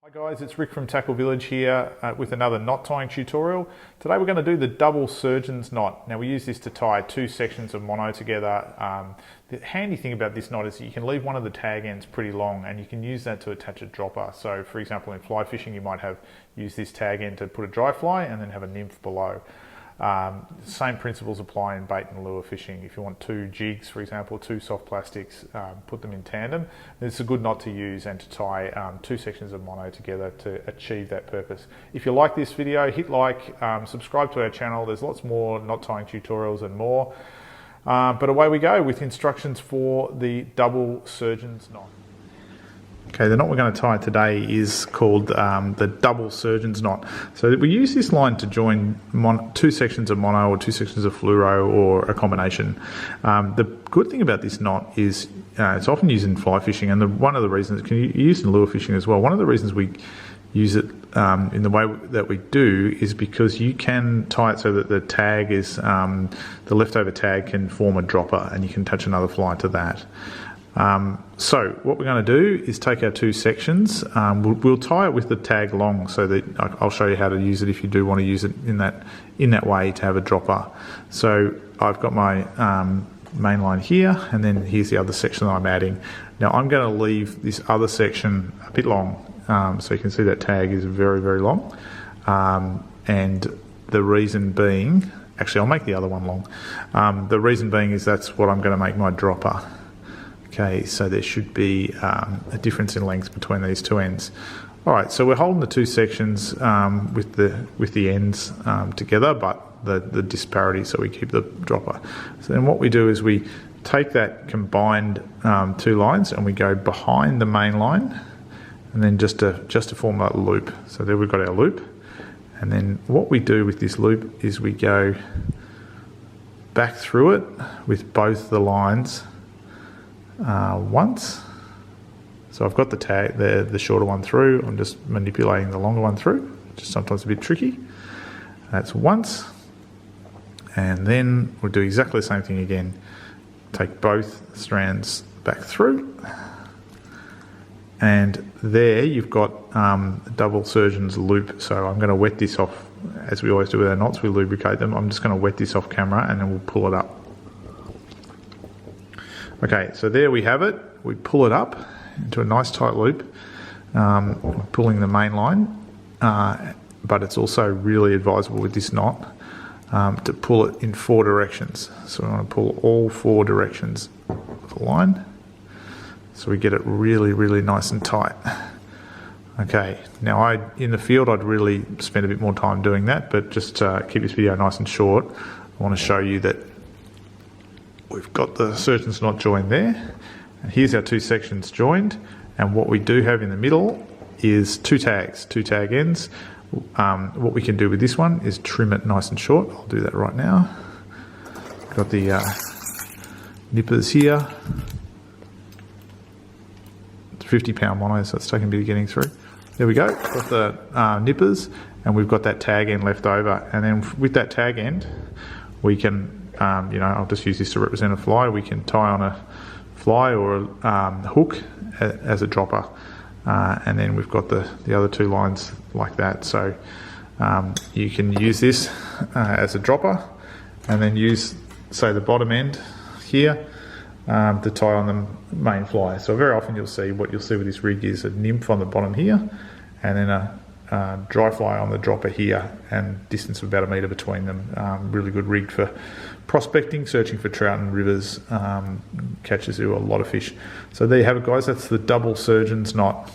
Hi guys, it's Rick from Tackle Village here with another knot tying tutorial. Today we're going to do the double surgeon's knot. Now we use this to tie two sections of mono together. The handy thing about this knot is that you can leave one of the tag ends pretty long and you can use that to attach a dropper. So for example in fly fishing you might use this tag end to put a dry fly and then have a nymph below. Same principles apply in bait and lure fishing. If you want two jigs, for example, two soft plastics, put them in tandem. It's a good knot to use and to tie two sections of mono together to achieve that purpose. If you like this video, hit like, subscribe to our channel. There's lots more knot tying tutorials and more. But away we go with instructions for the double surgeon's knot. Okay, the knot we're going to tie today is called the double surgeon's knot. So we use this line to join two sections of mono or two sections of fluoro or a combination. The good thing about this knot is it's often used in fly fishing, and one of the reasons it can be used in lure fishing as well. One of the reasons we use it in the way that we do is because you can tie it so that the tag is the leftover tag can form a dropper and you can attach another fly to that. So what we're going to do is take our two sections. We'll tie it with the tag long, so that I'll show you how to use it if you do want to use it in that way to have a dropper. So I've got my main line here, and then here's the other section that I'm adding. Now I'm going to leave this other section a bit long, so you can see that tag is very, very long. And the reason being, actually I'll make the other one long. The reason being is that's what I'm going to make my dropper. Okay, so there should be a difference in length between these two ends. All right, so we're holding the two sections with the ends together, but the disparity, so we keep the dropper. So then what we do is we take that combined two lines and we go behind the main line, and then just to form a loop. So there we've got our loop, and then what we do with this loop is we go back through it with both the lines. Once, so I've got the tag, the shorter one through. I'm just manipulating the longer one through, which is sometimes a bit tricky. That's once, and then we'll do exactly the same thing again. Take both strands back through, and there you've got a double surgeon's loop. So I'm going to wet this off, as we always do with our knots. We lubricate them. I'm just going to wet this off camera, and then we'll pull it up. Okay, so there we have it. We pull it up into a nice tight loop, pulling the main line, but it's also really advisable with this knot to pull it in four directions. So we want to pull all four directions of the line, so we get it really, really nice and tight. Okay, now in the field I'd really spend a bit more time doing that, but just to keep this video nice and short, I want to show you that we've got the surgeon's knot joined there, and here's our two sections joined, and what we do have in the middle is two tag ends. What we can do with this one is trim it nice and short. I'll do that right now. Got the nippers here. It's 50-pound mono, so it's taking a bit of getting through. There we go, got the nippers, and we've got that tag end left over, and then with that tag end we can I'll just use this to represent a fly. We can tie on a fly or a hook as a dropper, and then we've got the other two lines like that. So you can use this as a dropper, and then use, say, the bottom end here to tie on the main fly. So very often what you'll see with this rig is a nymph on the bottom here, and then a dry fly on the dropper here, and distance of about 1 metre between them. Really good rig for prospecting, searching for trout in rivers, catches a lot of fish. So there you have it guys, that's the double surgeon's knot.